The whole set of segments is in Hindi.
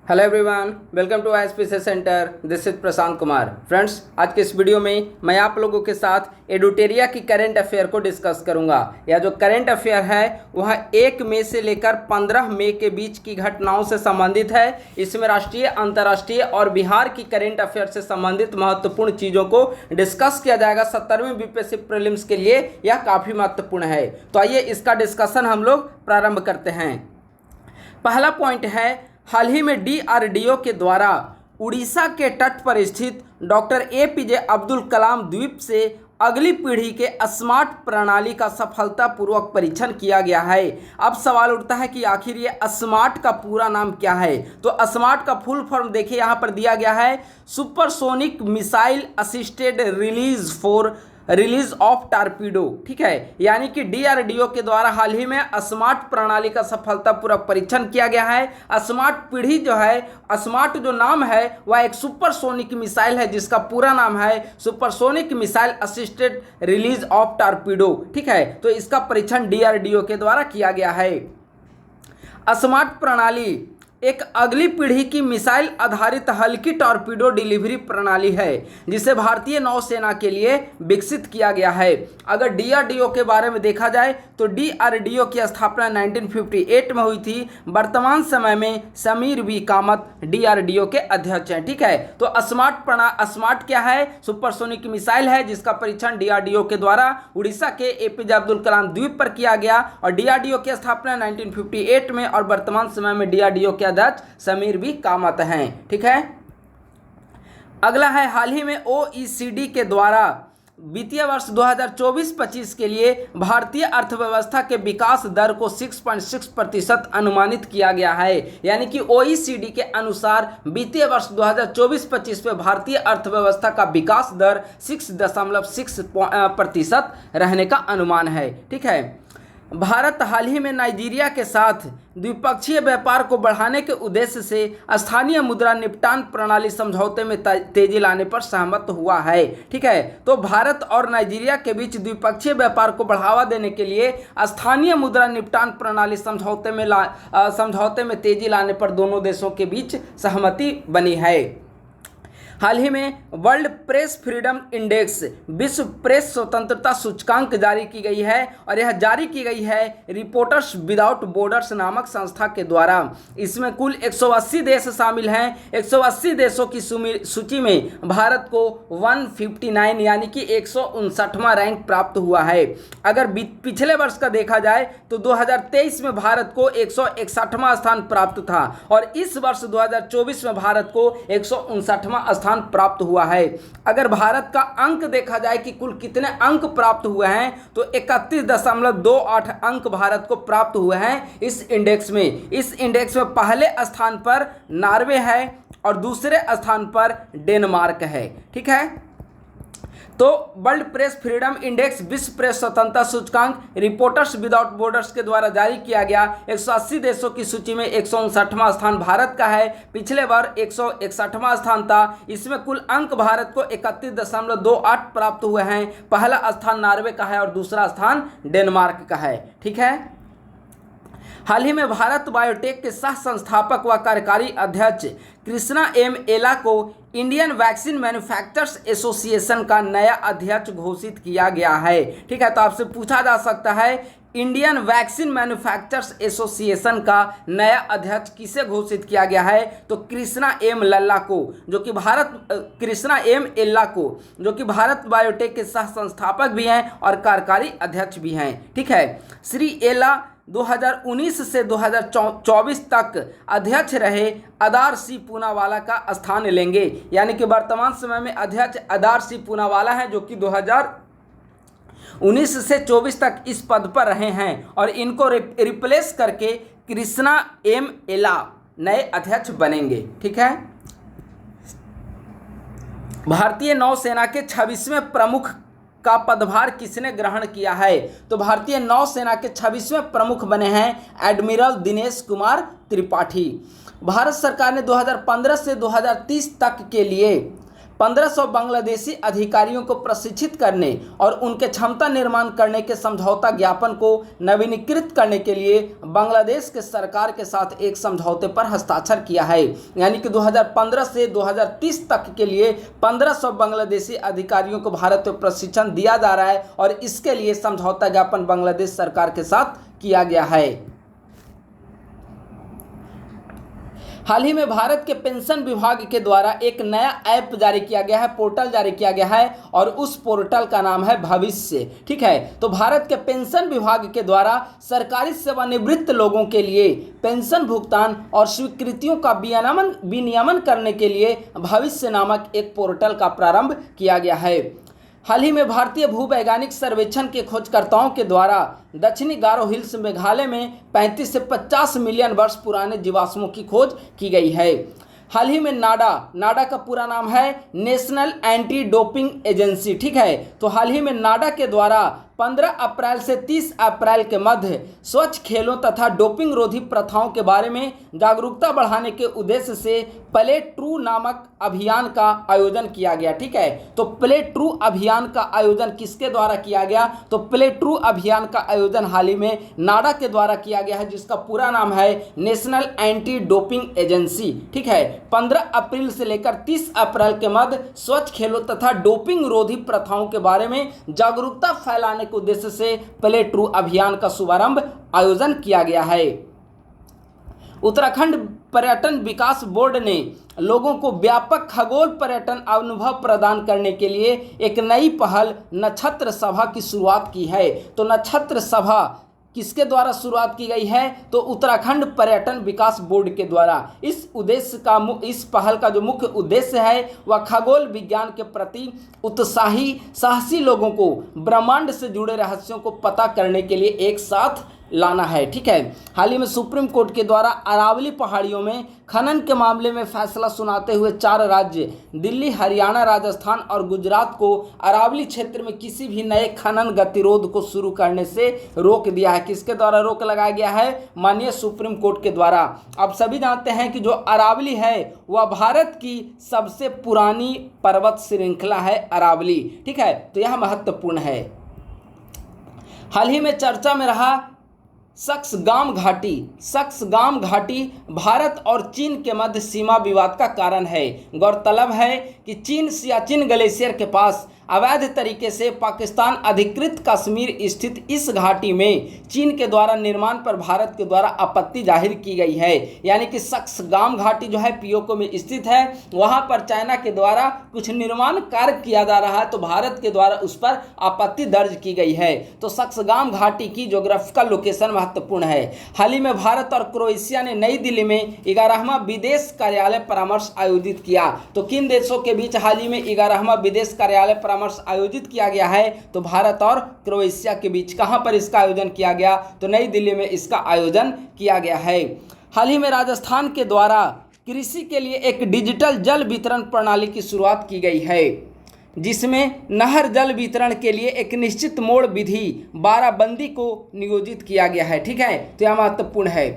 Hello everyone, welcome to ISPC centre. This is Prashant Kumar. Friends, आज के इस वीडियो में मैं आप लोगों के साथ एडुटेरिया की करंट अफेयर को डिस्कस करूंगा। यह जो करंट अफेयर है वह 1 मई से लेकर 15 मई के बीच की घटनाओं से संबंधित है। इसमें राष्ट्रीय, अंतर्राष्ट्रीय और बिहार की करंट अफेयर से संबंधित महत्वपूर्ण चीज़ों को डिस्कस किया जाएगा। 17वीं बीपीएससी प्रीलिम्स के लिए यह काफ़ी महत्वपूर्ण है। तो आइए इसका डिस्कशन हम लोग प्रारंभ करते हैं। पहला पॉइंट है, हाल ही में DRDO के द्वारा उड़ीसा के तट पर स्थित डॉक्टर APJ अब्दुल कलाम द्वीप से अगली पीढ़ी के स्मार्ट प्रणाली का सफलतापूर्वक परीक्षण किया गया है। अब सवाल उठता है कि आखिर ये स्मार्ट का पूरा नाम क्या है। तो स्मार्ट का फुल फॉर्म देखिए यहाँ पर दिया गया है, supersonic missile assisted release of torpedo. ठीक है, यानी कि DRDO के द्वारा हाल ही में स्मार्ट प्रणाली का सफलतापूर्वक परीक्षण किया गया है। स्मार्ट पीढ़ी जो है, स्मार्ट जो नाम है वह एक सुपरसोनिक मिसाइल है जिसका पूरा नाम है supersonic missile assisted release of torpedo. ठीक है, तो इसका परीक्षण DRDO के द्वारा किया गया है। स्मार्ट प्रणाली एक अगली पीढ़ी की मिसाइल आधारित हल्की टॉर्पीडो डिलीवरी प्रणाली है जिसे भारतीय नौसेना के लिए विकसित किया गया है। अगर DRDO के बारे में देखा जाए तो DRDO की स्थापना 1958 में हुई थी। वर्तमान समय में समीर V कामत DRDO के अध्यक्ष हैं। ठीक है, तो स्मार्ट क्या है? सुपरसोनिक मिसाइल है जिसका परीक्षण DRDO के द्वारा उड़ीसा के APJ अब्दुल कलाम द्वीप पर किया गया और DRDO की स्थापना 1958 में और वर्तमान समय में DRDO के अध्यक्ष समीर V कामत हैं। ठीक है, अगला है, हाल ही में OECD के द्वारा वित्तीय वर्ष 2024-25 के लिए भारतीय अर्थव्यवस्था के विकास दर को 6.6% अनुमानित किया गया है। यानी कि OECD के अनुसार वित्तीय वर्ष 2024-25 में भारतीय अर्थव्यवस्था का विकास दर 6.6% रहने का अनुमान है। ठीक है, भारत हाल ही में नाइजीरिया के साथ द्विपक्षीय व्यापार को बढ़ाने के उद्देश्य से स्थानीय मुद्रा निपटान प्रणाली समझौते में तेजी लाने पर सहमत हुआ है। ठीक है, तो भारत और नाइजीरिया के बीच द्विपक्षीय व्यापार को बढ़ावा देने के लिए स्थानीय मुद्रा निपटान प्रणाली समझौते में तेजी लाने पर दोनों देशों के बीच सहमति बनी है। हाल ही में वर्ल्ड प्रेस फ्रीडम इंडेक्स, विश्व प्रेस स्वतंत्रता सूचकांक जारी की गई है और यह जारी की गई है रिपोर्टर्स विदाउट बॉर्डर्स नामक संस्था के द्वारा। इसमें कुल 180 देश शामिल हैं। 180 देशों की सूची में भारत को 159 यानी कि 159वां रैंक प्राप्त हुआ है। अगर पिछले वर्ष का देखा जाए तो 2023 में भारत को 161वां स्थान प्राप्त था और इस वर्ष 2024 में भारत को 159वां स्थान प्राप्त हुआ है। अगर भारत का अंक देखा जाए कि कुल कितने अंक प्राप्त हुए हैं तो 31.28 अंक भारत को प्राप्त हुए हैं इस इंडेक्स में। इस इंडेक्स में पहले स्थान पर नॉर्वे है और दूसरे स्थान पर डेनमार्क है। ठीक है, तो वर्ल्ड प्रेस फ्रीडम इंडेक्स, विश्व प्रेस स्वतंत्रता सूचकांक रिपोर्टर्स विदाउट बॉर्डर्स के द्वारा जारी किया गया। 180 देशों की सूची में 159वां स्थान भारत का है। पिछले बार 161वां स्थान था। इसमें कुल अंक भारत को 31.28 प्राप्त हुए हैं। पहला स्थान नॉर्वे का है और दूसरा स्थान डेनमार्क का है। ठीक है, हाल ही में भारत बायोटेक के सह संस्थापक व कार्यकारी अध्यक्ष कृष्णा M एला को इंडियन वैक्सीन मैन्युफैक्चरर्स एसोसिएशन का नया अध्यक्ष घोषित किया गया है। ठीक है, तो आपसे पूछा जा सकता है इंडियन वैक्सीन मैन्युफैक्चरर्स एसोसिएशन का नया अध्यक्ष किसे घोषित किया गया है? तो कृष्णा M एला को, जो कि भारत बायोटेक के सह संस्थापक भी हैं और कार्यकारी अध्यक्ष भी हैं। ठीक है, श्री एला 2019 से 2024 तक अध्यक्ष रहे अदार सी पूनावाला का स्थान लेंगे। यानी कि वर्तमान समय में अध्यक्ष अदार सी पूनावाला हैं जो कि 2019 से 24 तक इस पद पर रहे हैं और इनको रिप्लेस करके कृष्णा M एला नए अध्यक्ष बनेंगे। ठीक है, भारतीय नौसेना के 26वें प्रमुख का पदभार किसने ग्रहण किया है? तो भारतीय नौसेना के 26वें प्रमुख बने हैं एडमिरल दिनेश कुमार त्रिपाठी। भारत सरकार ने 2015 से 2030 तक के लिए 1500 बांग्लादेशी अधिकारियों को प्रशिक्षित करने और उनके क्षमता निर्माण करने के समझौता ज्ञापन को नवीनीकृत करने के लिए बांग्लादेश के सरकार के साथ एक समझौते पर हस्ताक्षर किया है। यानी कि 2015 से 2030 तक के लिए 1500 बांग्लादेशी अधिकारियों को भारत में प्रशिक्षण दिया जा रहा है और इसके लिए समझौता ज्ञापन बांग्लादेश सरकार के साथ किया गया है। हाल ही में भारत के पेंशन विभाग के द्वारा एक नया ऐप जारी किया गया है, पोर्टल जारी किया गया है और उस पोर्टल का नाम है भविष्य। ठीक है, तो भारत के पेंशन विभाग के द्वारा सरकारी सेवानिवृत्त लोगों के लिए पेंशन भुगतान और स्वीकृतियों का विनियमन करने के लिए भविष्य नामक एक पोर्टल का प्रारंभ किया गया है। हाल ही में भारतीय भूवैज्ञानिक सर्वेक्षण के खोजकर्ताओं के द्वारा दक्षिणी गारो हिल्स मेघालय में 35 से 50 मिलियन वर्ष पुराने जीवाश्मों की खोज की गई है। हाल ही में नाडा का पूरा नाम है नेशनल एंटी डोपिंग एजेंसी। ठीक है, तो हाल ही में नाडा के द्वारा 15 अप्रैल से 30 अप्रैल के मध्य स्वच्छ खेलों तथा डोपिंग रोधी प्रथाओं के बारे में जागरूकता बढ़ाने के उद्देश्य से प्ले ट्रू नामक अभियान का आयोजन किया गया। ठीक है, तो प्ले ट्रू अभियान का आयोजन किसके द्वारा किया गया? तो प्ले ट्रू अभियान का आयोजन हाल ही में नाडा के द्वारा किया गया है, जिसका पूरा नाम है नेशनल एंटी डोपिंग एजेंसी। ठीक है, 15 अप्रैल से लेकर 30 अप्रैल के मध्य स्वच्छ खेलों तथा डोपिंग रोधी प्रथाओं के बारे में जागरूकता फैलाने के उद्देश्य से प्ले ट्रू अभियान का शुभारंभ आयोजन किया गया है। उत्तराखंड पर्यटन विकास बोर्ड ने लोगों को व्यापक खगोल पर्यटन अनुभव प्रदान करने के लिए एक नई पहल नक्षत्र सभा की शुरुआत की है। तो नक्षत्र सभा किसके द्वारा शुरुआत की गई है? तो उत्तराखंड पर्यटन विकास बोर्ड के द्वारा। इस पहल का जो मुख्य उद्देश्य है वह खगोल विज्ञान के प्रति उत्साही साहसी लोगों को ब्रह्मांड से जुड़े रहस्यों को पता करने के लिए एक साथ लाना है। ठीक है, हाल ही में सुप्रीम कोर्ट के द्वारा अरावली पहाड़ियों में खनन के मामले में फैसला सुनाते हुए 4 राज्य दिल्ली, हरियाणा, राजस्थान और गुजरात को अरावली क्षेत्र में किसी भी नए खनन गतिरोध को शुरू करने से रोक दिया है। किसके द्वारा रोक लगाया गया है? माननीय सुप्रीम कोर्ट के द्वारा। आप सभी जानते हैं कि जो अरावली है वह भारत की सबसे पुरानी पर्वत श्रृंखला है अरावली। ठीक है, तो यह महत्वपूर्ण है। हाल ही में चर्चा में रहा सक्सगाम घाटी भारत और चीन के मध्य सीमा विवाद का कारण है। गौरतलब है कि चीन सियाचिन ग्लेशियर के पास अवैध तरीके से पाकिस्तान अधिकृत कश्मीर स्थित इस घाटी में चीन के द्वारा निर्माण पर भारत के द्वारा आपत्ति जाहिर की गई है। यानी कि सक्सगाम घाटी जो है पीओके में स्थित है, वहां पर चाइना के द्वारा कुछ निर्माण कार्य किया जा रहा है, तो भारत के द्वारा उस पर आपत्ति दर्ज की गई है। तो सक्सगाम घाटी की ज्योग्राफिकल लोकेशन महत्वपूर्ण है। हाल ही में भारत और क्रोएशिया ने नई दिल्ली में 11वां विदेश कार्यालय परामर्श आयोजित किया। तो किन देशों के बीच हाल ही में 11वां विदेश कार्यालय परामर्श आयोजित किया गया है? तो भारत और क्रोएशिया के बीच। कहां पर इसका आयोजन किया गया? तो नई दिल्ली में इसका आयोजन किया गया है। हाल ही में राजस्थान के द्वारा कृषि के लिए एक डिजिटल जल वितरण प्रणाली की शुरुआत की गई है, जिसमें नहर जल वितरण के लिए एक निश्चित मोड़ विधि 12 बंदी को नियोजित किया गया है। ठीक है, तो यह महत्वपूर्ण है।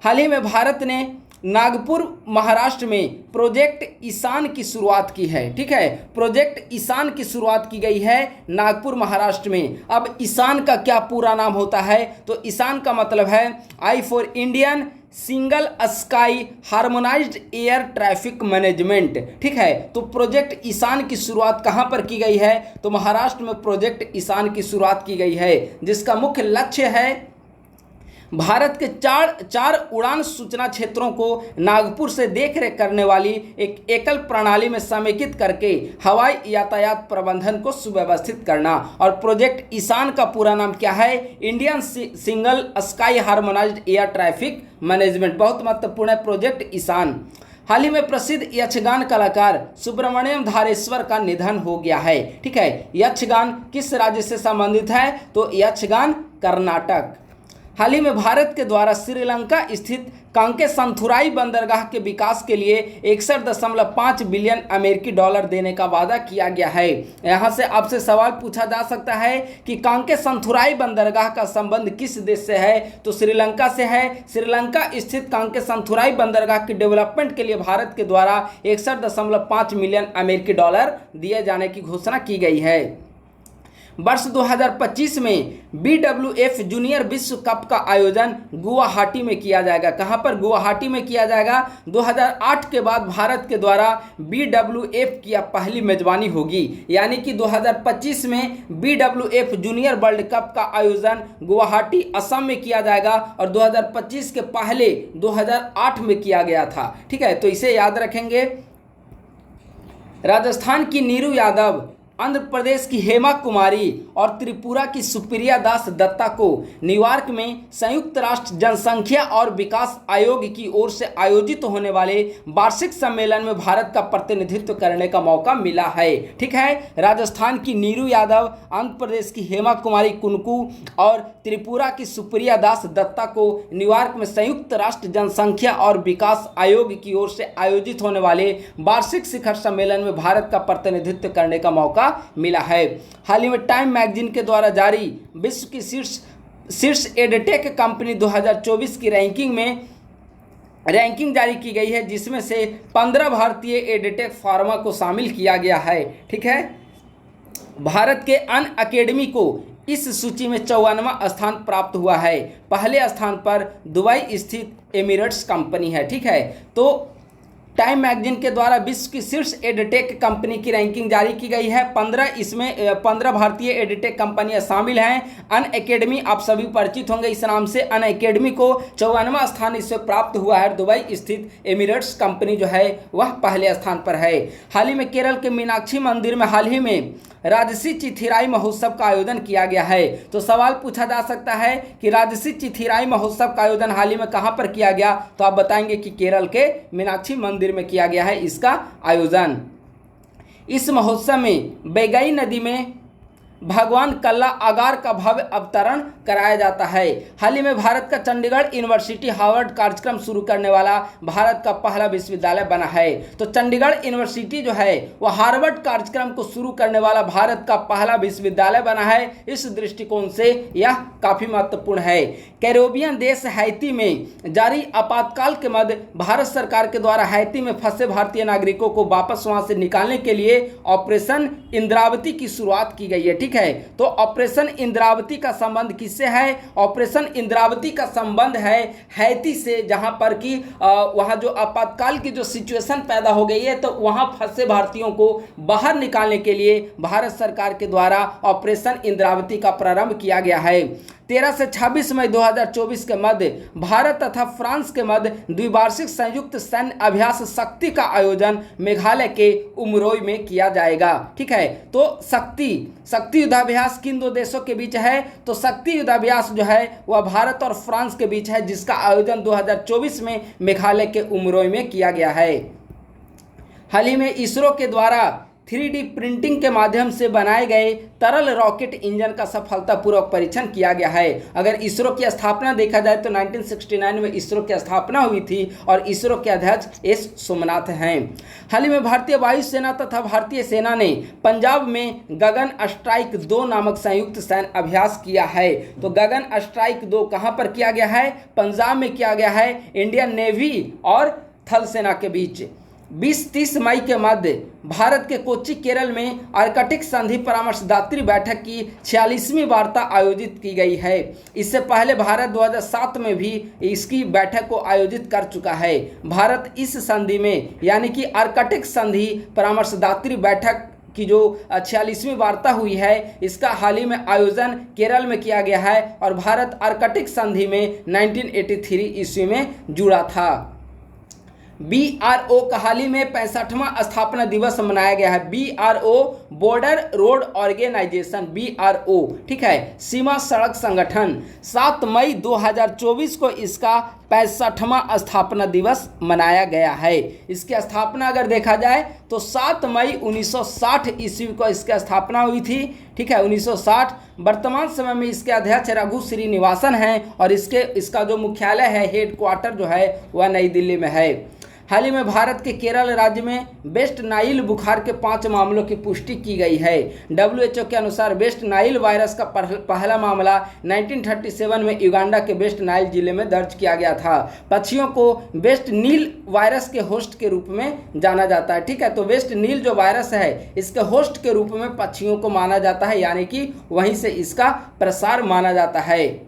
हाल ही में भारत ने नागपुर महाराष्ट्र में प्रोजेक्ट ईशान की शुरुआत की है। ठीक है, प्रोजेक्ट ईशान की शुरुआत की गई है नागपुर महाराष्ट्र में। अब ईशान का क्या पूरा नाम होता है? तो ईशान का मतलब है I for Indian single sky harmonised air traffic management. ठीक है, तो प्रोजेक्ट ईशान की शुरुआत कहाँ पर की गई है? तो महाराष्ट्र में प्रोजेक्ट ईशान की शुरुआत की गई है, जिसका मुख्य लक्ष्य है भारत के चार उड़ान सूचना क्षेत्रों को नागपुर से देखरेख करने वाली एक एकल प्रणाली में समेकित करके हवाई यातायात प्रबंधन को सुव्यवस्थित करना। और प्रोजेक्ट ईशान का पूरा नाम क्या है? Indian single sky harmonised air traffic management. बहुत महत्वपूर्ण है प्रोजेक्ट ईशान। हाल ही में प्रसिद्ध यक्षगान कलाकार सुब्रमण्यम धारेश्वर का निधन हो गया है। ठीक है, यक्षगान किस राज्य से संबंधित है? तो यक्षगान कर्नाटक। हाल ही में भारत के द्वारा श्रीलंका स्थित कांकेसंथुराई बंदरगाह के विकास के लिए 61.5 बिलियन अमेरिकी डॉलर देने का वादा किया गया है। यहां से आपसे सवाल पूछा जा सकता है कि कांकेसंथुराई बंदरगाह का संबंध किस देश से है, तो श्रीलंका से है। श्रीलंका स्थित कांकेसंथुराई बंदरगाह के डेवलपमेंट के लिए भारत के द्वारा 61.5 मिलियन अमेरिकी डॉलर दिए जाने की घोषणा की गई है। वर्ष 2025 में BWF जूनियर विश्व कप का आयोजन गुवाहाटी में किया जाएगा। कहां पर? गुवाहाटी में किया जाएगा। 2008 के बाद भारत के द्वारा BWF की पहली मेजबानी होगी, यानी कि 2025 में BWF जूनियर वर्ल्ड कप का आयोजन गुवाहाटी असम में किया जाएगा और 2025 के पहले 2008 में किया गया था। ठीक है, तो इसे याद रखेंगे। राजस्थान की नीरू यादव, आंध्र प्रदेश की हेमा कुमारी और त्रिपुरा की सुप्रिया दास दत्ता को न्यूयॉर्क में संयुक्त राष्ट्र जनसंख्या और विकास आयोग की ओर से आयोजित होने वाले वार्षिक सम्मेलन में भारत का प्रतिनिधित्व करने का मौका मिला है। ठीक है, राजस्थान की नीरू यादव, आंध्र प्रदेश की हेमा कुमारी कुनकू और त्रिपुरा की सुप्रिया दास दत्ता को न्यूयॉर्क में संयुक्त राष्ट्र जनसंख्या और विकास आयोग की ओर से आयोजित होने वाले वार्षिक शिखर सम्मेलन में भारत का प्रतिनिधित्व करने का मौका मिला है। हाल ही में टाइम मैगजीन के द्वारा जारी विश्व की शीर्ष एडटेक कंपनी 2024 की रैंकिंग जारी की गई है, जिसमें से 15 भारतीय एडटेक फार्मा को शामिल किया गया है। ठीक है, भारत के अनअकैडमी को इस सूची में 54वां स्थान प्राप्त हुआ है। पहले स्थान पर दुबई स्थित एमिरेट्स कंपनी है। ठीक है, तो टाइम मैगजीन के द्वारा विश्व की शीर्ष एडटेक कंपनी की रैंकिंग जारी की गई है। 15 भारतीय एडटेक कंपनियां शामिल हैं। अनअकैडमी आप सभी परिचित होंगे इस नाम से। अनअकैडमी को 54वां स्थान इससे प्राप्त हुआ है। दुबई स्थित एमिरेट्स कंपनी जो है वह पहले स्थान पर है। हाल ही में केरल के मीनाक्षी मंदिर में हाल ही में राजसी चिथिराई महोत्सव का आयोजन किया गया है। तो सवाल पूछा जा सकता है कि राजसी चिथिराई महोत्सव का आयोजन हाल ही में कहां पर किया गया, तो आप बताएंगे कि केरल के मीनाक्षी मंदिर में किया गया है इसका आयोजन। इस महोत्सव में बैगई नदी में भगवान कल्ला आगार का भव्य अवतरण कराया जाता है। हाल ही में भारत का चंडीगढ़ यूनिवर्सिटी हार्वर्ड कार्यक्रम शुरू करने वाला भारत का पहला विश्वविद्यालय बना है। तो चंडीगढ़ यूनिवर्सिटी जो है वह हार्वर्ड कार्यक्रम को शुरू करने वाला भारत का पहला विश्वविद्यालय बना है। इस दृष्टिकोण से यह काफ़ी महत्वपूर्ण है। कैरेबियन देश हैती में जारी आपातकाल के मध्य भारत सरकार के द्वारा हैती में फंसे भारतीय नागरिकों को वापस वहां से निकालने के लिए ऑपरेशन इंद्रावती की शुरुआत की गई है। ठीक है, तो ऑपरेशन इंद्रावती का संबंध किससे है? ऑपरेशन इंद्रावती का संबंध है हैती से, जहां पर कि वहां जो आपातकाल की जो सिचुएशन पैदा हो गई है, तो वहां फंसे भारतीयों को बाहर निकालने के लिए भारत सरकार के द्वारा ऑपरेशन इंद्रावती का प्रारंभ किया गया है। 13 से 26 मई 2024 के मध्य भारत तथा फ्रांस के मध्य द्विवार्षिक संयुक्त सैन्य अभ्यास शक्ति का आयोजन मेघालय के उमरोई में किया जाएगा। ठीक है, तो शक्ति युद्धाभ्यास किन दो देशों के बीच है? तो शक्ति युद्धाभ्यास जो है वह भारत और फ्रांस के बीच है, जिसका आयोजन 2024 में मेघालय के उमरोई में किया गया है। हाल ही में इसरो के द्वारा 3D प्रिंटिंग के माध्यम से बनाए गए तरल रॉकेट इंजन का सफलतापूर्वक परीक्षण किया गया है। अगर इसरो की स्थापना देखा जाए तो 1969 में इसरो की स्थापना हुई थी और इसरो के अध्यक्ष एस सोमनाथ हैं। हाल ही में भारतीय वायुसेना तथा भारतीय सेना ने पंजाब में गगन स्ट्राइक 2 नामक संयुक्त सैन्य अभ्यास किया है। तो गगन स्ट्राइक 2 कहाँ पर किया गया है? पंजाब में किया गया है, इंडियन नेवी और थल सेना के बीच। 20-30 मई के मध्य भारत के कोच्चि केरल में आर्कटिक संधि परामर्शदात्री बैठक की 46वीं वार्ता आयोजित की गई है। इससे पहले भारत 2007 में भी इसकी बैठक को आयोजित कर चुका है। भारत इस संधि में यानी कि आर्कटिक संधि परामर्शदात्री बैठक की जो 46वीं वार्ता हुई है, इसका हाल ही में आयोजन केरल में किया गया है और भारत आर्कटिक संधि में 1983 ईस्वी में जुड़ा था। BRO का हाल ही में 65वां स्थापना दिवस मनाया गया है। BRO border road organisation, BRO, ठीक है, सीमा सड़क संगठन 7 मई 2024 को इसका 65वां स्थापना दिवस मनाया गया है। इसकी स्थापना अगर देखा जाए तो 7 मई 1960 ईस्वी को इसकी स्थापना हुई थी। ठीक है, 1960। वर्तमान समय में इसके अध्यक्ष रघु श्रीनिवासन हैं और इसका जो मुख्यालय है, हेड क्वार्टर जो है वह नई दिल्ली में है। हाल ही में भारत के केरल राज्य में वेस्ट नाइल बुखार के 5 मामलों की पुष्टि की गई है। WHO के अनुसार वेस्ट नाइल वायरस का पहला मामला 1937 में युगांडा के वेस्ट नाइल जिले में दर्ज किया गया था। पक्षियों को वेस्ट नील वायरस के होस्ट के रूप में जाना जाता है। ठीक है, तो वेस्ट नील जो वायरस है इसके होस्ट के रूप में पक्षियों को माना जाता है, यानी कि वहीं से इसका प्रसार माना जाता है।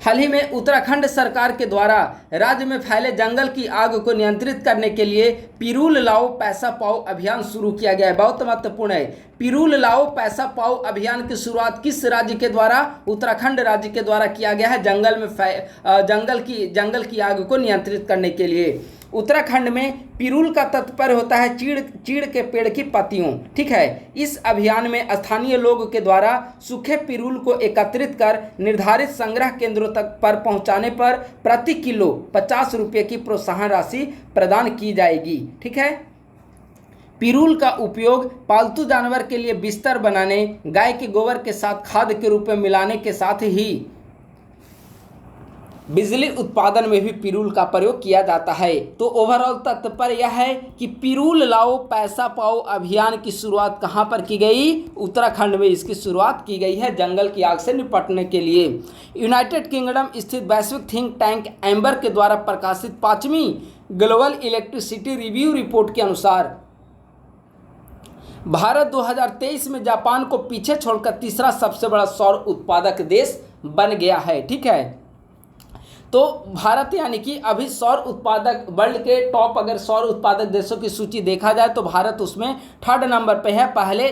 हाल ही में उत्तराखंड सरकार के द्वारा राज्य में फैले जंगल की आग को नियंत्रित करने के लिए पिरूल लाओ पैसा पाओ अभियान शुरू किया गया है। बहुत महत्वपूर्ण है। पिरूल लाओ पैसा पाओ अभियान की शुरुआत किस राज्य के द्वारा? उत्तराखंड राज्य के द्वारा किया गया है, जंगल की आग को नियंत्रित करने के लिए। उत्तराखंड में पिरूल का तात्पर्य होता है चीड़ के पेड़ की पत्तियों। ठीक है, इस अभियान में स्थानीय लोगों के द्वारा सूखे पिरूल को एकत्रित कर निर्धारित संग्रह केंद्रों तक पर पहुंचाने पर प्रति किलो 50 रुपये की प्रोत्साहन राशि प्रदान की जाएगी। ठीक है, पिरूल का उपयोग पालतू जानवर के लिए बिस्तर बनाने, गाय के गोबर के साथ खाद के रूप में मिलाने के साथ ही बिजली उत्पादन में भी पिरूल का प्रयोग किया जाता है। तो ओवरऑल तात्पर्य यह है कि पिरूल लाओ पैसा पाओ अभियान की शुरुआत कहाँ पर की गई? उत्तराखंड में इसकी शुरुआत की गई है जंगल की आग से निपटने के लिए। यूनाइटेड किंगडम स्थित वैश्विक थिंक टैंक एम्बर के द्वारा प्रकाशित 5वीं ग्लोबल इलेक्ट्रिसिटी रिव्यू रिपोर्ट के अनुसार भारत 2023 में जापान को पीछे छोड़कर तीसरा सबसे बड़ा सौर उत्पादक देश बन गया है। ठीक है, तो भारत यानी कि अभी सौर उत्पादक वर्ल्ड के टॉप अगर सौर उत्पादक देशों की सूची देखा जाए तो भारत उसमें 3rd नंबर पे है। पहले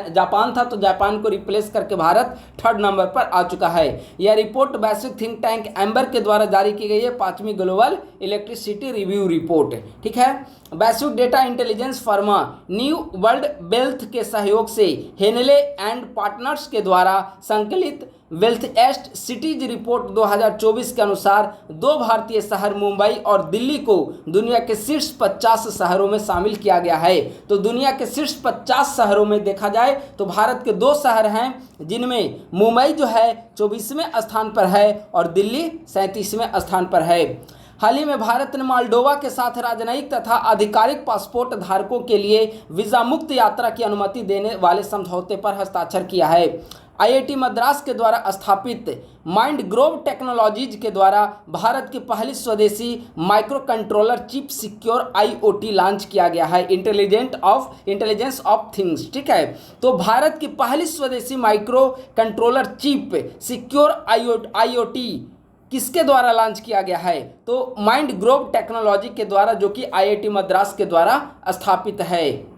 जापान था, तो जापान को रिप्लेस करके भारत 3rd नंबर पर आ चुका है। यह रिपोर्ट वैश्विक थिंक टैंक एम्बर के द्वारा जारी की गई है, 5वीं ग्लोबल इलेक्ट्रिसिटी रिव्यू रिपोर्ट। ठीक है, वैश्विक डेटा इंटेलिजेंस फर्मा न्यू वर्ल्ड वेल्थ के सहयोग से हेनले एंड पार्टनर्स के द्वारा संकलित वेल्थएस्ट सिटीज रिपोर्ट 2024 के अनुसार 2 भारतीय शहर मुंबई और दिल्ली को दुनिया के शीर्ष 50 शहरों में शामिल किया गया है। तो दुनिया के शीर्ष 50 शहरों में देखा जाए तो भारत के 2 शहर हैं, जिनमें मुंबई जो है 24वें स्थान पर है और दिल्ली 37वें स्थान पर है। हाल ही में भारत ने मोल्डोवा के साथ राजनयिक तथा आधिकारिक पासपोर्ट धारकों के लिए वीजा मुक्त यात्रा की अनुमति देने वाले समझौते पर हस्ताक्षर किया है। IIT मद्रास के द्वारा स्थापित माइंड ग्रोव टेक्नोलॉजीज के द्वारा भारत की पहली स्वदेशी micro controller chip secure IoT launch किया गया है, इंटेलिजेंस ऑफ थिंग्स। ठीक है, तो भारत की पहली स्वदेशी micro controller chip secure IoT किसके द्वारा लॉन्च किया गया है? तो माइंड ग्रोव टेक्नोलॉजी के द्वारा, जो कि IIT मद्रास के द्वारा स्थापित है।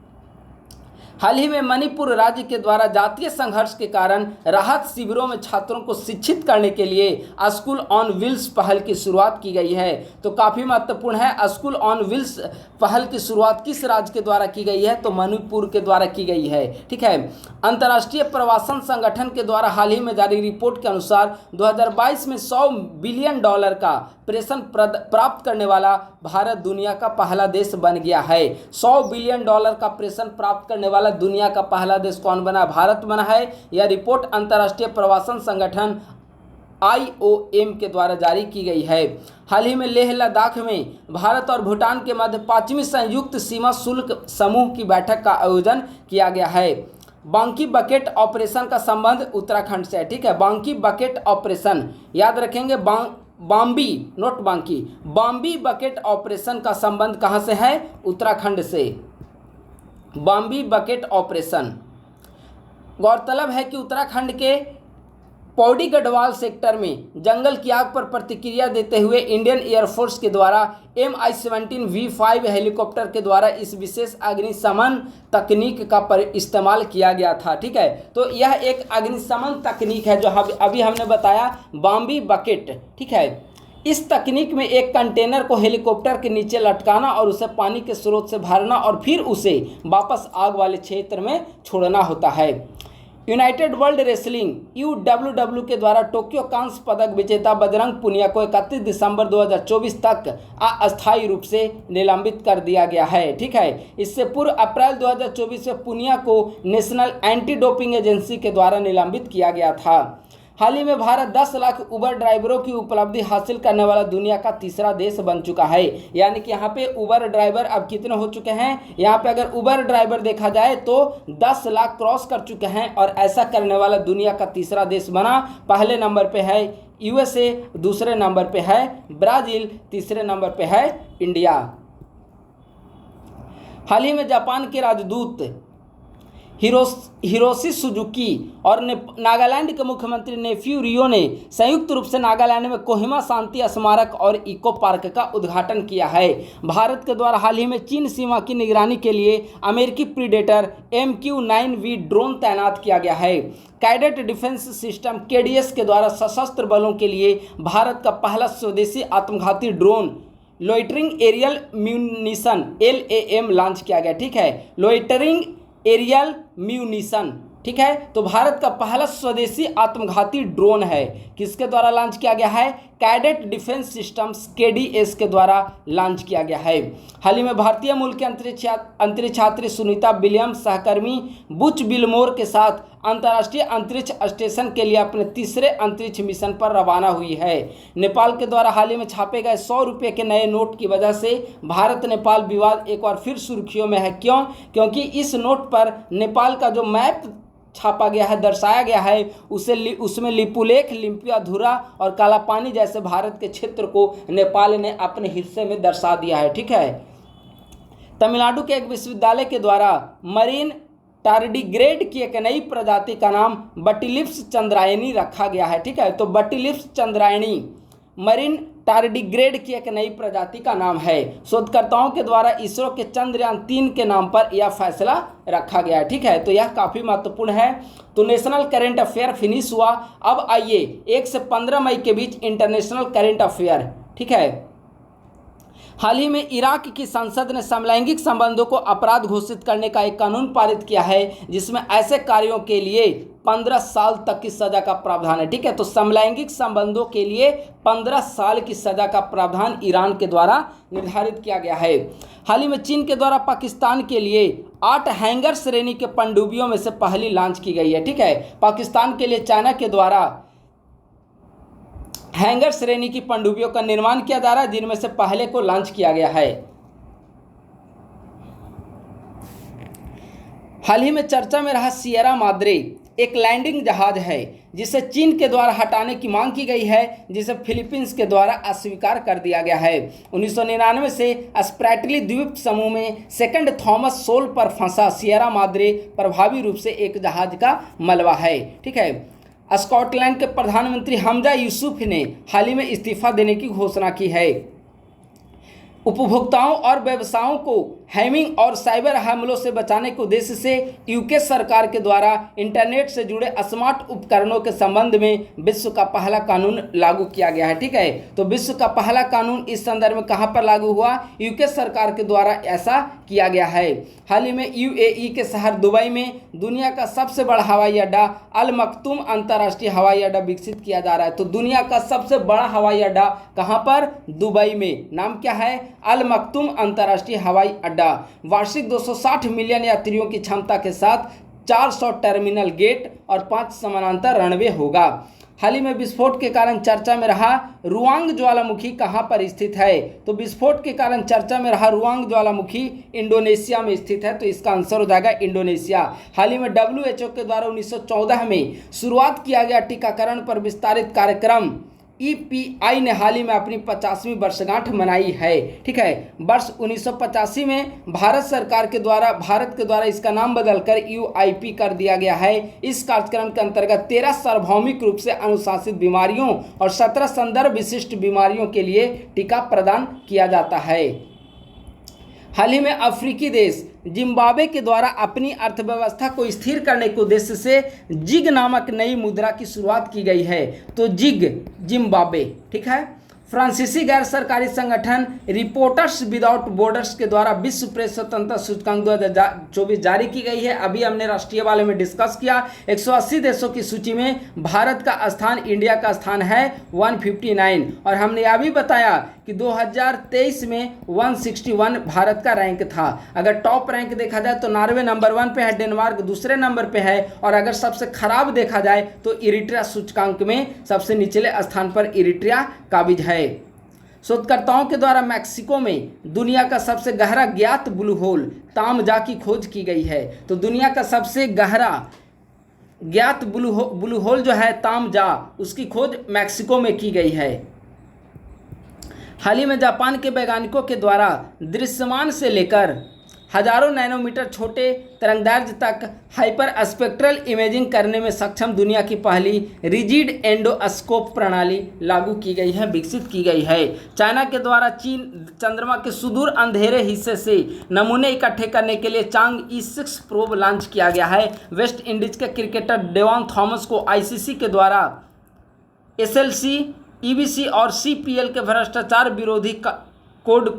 हाल ही में मणिपुर राज्य के द्वारा जातीय संघर्ष के कारण राहत शिविरों में छात्रों को शिक्षित करने के लिए स्कूल ऑन व्हील्स पहल की शुरुआत की गई है। तो काफ़ी महत्वपूर्ण है, स्कूल ऑन व्हील्स पहल की शुरुआत किस राज्य के द्वारा की गई है? तो मणिपुर के द्वारा की गई है। ठीक है, अंतर्राष्ट्रीय प्रवासन संगठन के द्वारा हाल ही में जारी रिपोर्ट के अनुसार 2022 में $100 बिलियन का प्रेषण प्राप्त करने वाला भारत दुनिया का पहला देश बन गया है। $100 बिलियन का प्रेषण प्राप्त करने वाला दुनिया का पहला देश कौन बना? भारत बना है। यह रिपोर्ट अंतर्राष्ट्रीय प्रवासन संगठन IOM के द्वारा जारी की गई है। हाल ही में लेह लद्दाख में भारत और भूटान के मध्य 5वीं संयुक्त सीमा शुल्क समूह की बैठक का आयोजन किया गया है। बांकी बकेट ऑपरेशन का संबंध उत्तराखंड से है। ठीक है, बांकी बकेट ऑपरेशन याद रखेंगे, बाम्बी नोट बांकी, बाम्बी बकेट ऑपरेशन का संबंध कहाँ से है? उत्तराखंड से। बाम्बी बकेट ऑपरेशन, गौरतलब है कि उत्तराखंड के पौड़ी गढ़वाल सेक्टर में जंगल की आग पर प्रतिक्रिया देते हुए इंडियन एयरफोर्स के द्वारा MI-17 V5 हेलीकॉप्टर के द्वारा इस विशेष अग्निशमन तकनीक का इस्तेमाल किया गया था। ठीक है, तो यह एक अग्निशमन तकनीक है जो अभी हमने बताया, बाम्बी बकेट। ठीक है, इस तकनीक में एक कंटेनर को हेलीकॉप्टर के नीचे लटकाना और उसे पानी के स्रोत से भरना और फिर उसे वापस आग वाले क्षेत्र में छोड़ना होता है। यूनाइटेड वर्ल्ड रेसलिंग UWW के द्वारा टोक्यो कांस्य पदक विजेता बजरंग पुनिया को 31 दिसंबर 2024 तक अस्थायी रूप से निलंबित कर दिया गया है। ठीक है, इससे पूर्व अप्रैल 2024 में पुनिया को नेशनल एंटी डोपिंग एजेंसी के द्वारा निलंबित किया गया था। हाल ही में भारत 10 लाख उबर ड्राइवरों की उपलब्धि हासिल करने वाला दुनिया का तीसरा देश बन चुका है। यानी कि यहाँ पे उबर ड्राइवर अब कितने हो चुके हैं, यहाँ पे अगर उबर ड्राइवर देखा जाए तो 10 लाख क्रॉस कर चुके हैं और ऐसा करने वाला दुनिया का तीसरा देश बना। पहले नंबर पे है USA, दूसरे नंबर पे है ब्राज़ील, तीसरे नंबर पे है इंडिया। हाल ही में जापान के राजदूत हिरोशी सुजुकी और नागालैंड के मुख्यमंत्री नेफ्यू रियो ने संयुक्त रूप से नागालैंड में कोहिमा शांति स्मारक और इको पार्क का उद्घाटन किया है। भारत के द्वारा हाल ही में चीन सीमा की निगरानी के लिए अमेरिकी प्रीडेटर MQ-9V ड्रोन तैनात किया गया है। कैडेट डिफेंस सिस्टम KDS के द्वारा सशस्त्र बलों के लिए भारत का पहला स्वदेशी आत्मघाती drone loitering aerial munition LAM launch किया गया। ठीक है, लोइटरिंग एरियल म्यूनिशन। ठीक है, तो भारत का पहला स्वदेशी आत्मघाती ड्रोन है, किसके द्वारा लॉन्च किया गया है, कैडेट डिफेंस सिस्टम्स KDS के द्वारा लॉन्च किया गया है। हाल ही में भारतीय मूल के अंतरिक्ष यात्री सुनीता विलियम्स सहकर्मी बुच विल्मोर के साथ अंतर्राष्ट्रीय अंतरिक्ष स्टेशन के लिए अपने तीसरे अंतरिक्ष मिशन पर रवाना हुई है। नेपाल के द्वारा हाल ही में छापे गए 100 रुपये के नए नोट की वजह से भारत नेपाल विवाद एक बार फिर सुर्खियों में है। क्यों? क्योंकि इस नोट पर नेपाल का जो मैप छापा गया है, दर्शाया गया है, उसमें लिपुलेख, लिम्पियाधुरा और कालापानी जैसे भारत के क्षेत्र को नेपाल ने अपने हिस्से में दर्शा दिया है। ठीक है, तमिलनाडु के एक विश्वविद्यालय के द्वारा मरीन टार्डिग्रेड की एक नई प्रजाति का नाम बटिलिप्स चंद्रायणी रखा गया है। ठीक है, तो बटिलिप्स चंद्रायणी मरीन टार्डिग्रेड की एक नई प्रजाति का नाम है। शोधकर्ताओं के द्वारा इसरो के चंद्रयान 3 के नाम पर यह फैसला रखा गया है। ठीक है, तो यह काफ़ी महत्वपूर्ण है। तो नेशनल करंट अफेयर फिनिश हुआ। अब आइए 1 से 15 मई के बीच इंटरनेशनल करंट अफेयर। ठीक है, हाल ही में इराक की संसद ने समलैंगिक संबंधों को अपराध घोषित करने का एक कानून पारित किया है, जिसमें ऐसे कार्यों के लिए 15 साल तक की सजा का प्रावधान है। ठीक है, तो समलैंगिक संबंधों के लिए 15 साल की सजा का प्रावधान ईरान के द्वारा निर्धारित किया गया है। हाल ही में चीन के द्वारा पाकिस्तान के लिए 8 हैंगर श्रेणी के पनडुब्बियों में से पहली लॉन्च की गई है। ठीक है, पाकिस्तान के लिए चाइना के द्वारा हैंगर श्रेणी की पनडुब्बियों का निर्माण किया जा रहा है, जिनमें से पहले को लॉन्च किया गया है। हाल ही में चर्चा में रहा सिएरा माद्रे एक लैंडिंग जहाज है, जिसे चीन के द्वारा हटाने की मांग की गई है, जिसे फिलीपींस के द्वारा अस्वीकार कर दिया गया है। 1999 से स्प्रैटली द्वीप समूह में सेकंड थॉमस सोल पर फंसा सिएरा माद्रे प्रभावी रूप से एक जहाज का मलबा है। ठीक है, स्कॉटलैंड के प्रधानमंत्री हमजा यूसुफ ने हाल ही में इस्तीफा देने की घोषणा की है। उपभोक्ताओं और व्यवसायों को हैमिंग और साइबर हमलों से बचाने के उद्देश्य से यूके सरकार के द्वारा इंटरनेट से जुड़े स्मार्ट उपकरणों के संबंध में विश्व का पहला कानून लागू किया गया है। ठीक है, तो विश्व का पहला कानून इस संदर्भ में कहां पर लागू हुआ? यूके सरकार के द्वारा ऐसा किया गया है। हाल ही में UAE के शहर दुबई में दुनिया का सबसे बड़ा हवाई अड्डा अल मखतूम अंतर्राष्ट्रीय हवाई अड्डा विकसित किया जा रहा है। तो दुनिया का सबसे बड़ा हवाई अड्डा कहां पर? दुबई में। नाम क्या है? अल मखतूम अंतर्राष्ट्रीय हवाई अड्डा। वार्षिक 260 मिलियन यात्रियों की क्षमता के साथ 400 टर्मिनल गेट और 5 समानांतर रनवे होगा। हाल ही में विस्फोट के कारण चर्चा में रहा रुआंग ज्वालामुखी कहां पर स्थित है? तो विस्फोट के कारण चर्चा में रहा रुआंग ज्वालामुखी इंडोनेशिया में स्थित है, तो इसका आंसर हो जाएगा इंडोनेशिया। हाल ही में WHO के द्वारा 1914 में शुरुआत किया गया टीकाकरण पर विस्तारित कार्यक्रम EPI ने हाल ही में अपनी 50वीं वर्षगांठ मनाई है। ठीक है, वर्ष 1985 में भारत के द्वारा इसका नाम बदलकर UIP कर दिया गया है। इस कार्यक्रम के अंतर्गत 13 सार्वभौमिक रूप से अनुशासित बीमारियों और 17 संदर्भ विशिष्ट बीमारियों के लिए टीका प्रदान किया जाता है। हाल ही में अफ्रीकी देश जिम्बाब्वे के द्वारा अपनी अर्थव्यवस्था को स्थिर करने के उद्देश्य से जिग नामक नई मुद्रा की शुरुआत की गई है। तो जिग जिम्बाब्वे। ठीक है, फ्रांसीसी गैर सरकारी संगठन रिपोर्टर्स विदाउट बॉर्डर्स के द्वारा विश्व प्रेस स्वतंत्रता सूचकांक 2024 जारी की गई है। अभी हमने राष्ट्रीय वाले में डिस्कस किया। 180 देशों की सूची में भारत का स्थान, इंडिया का स्थान है 159 और हमने यह भी बताया कि 2023 में 161 भारत का रैंक था। अगर टॉप रैंक देखा जाए तो नॉर्वे नंबर 1 पे है, डेनमार्क दूसरे नंबर पे है और अगर सबसे खराब देखा जाए तो इरिट्रिया सूचकांक में सबसे निचले स्थान पर इरिट्रिया काबिज है। शोधकर्ताओं के द्वारा मैक्सिको में दुनिया का सबसे गहरा ज्ञात ब्लू होल तामजा की खोज की गई है। तो दुनिया का सबसे गहरा ज्ञात ब्लू होल जो है तामजा, उसकी खोज मैक्सिको में की गई है। हाल ही में जापान के वैज्ञानिकों के द्वारा दृश्यमान से लेकर हजारों नैनोमीटर छोटे तरंगदैर्घ्य तक हाइपर स्पेक्ट्रल इमेजिंग करने में सक्षम दुनिया की पहली रिजिड एंडोस्कोप प्रणाली लागू की गई है, विकसित की गई है। चाइना के द्वारा चीन चंद्रमा के सुदूर अंधेरे हिस्से से नमूने इकट्ठे करने के लिए चांग E6 प्रोब लॉन्च किया गया है। वेस्ट इंडीज के क्रिकेटर डेवान थॉमस को ICC के द्वारा SLC, EBC और CPL के भ्रष्टाचार विरोधी कोड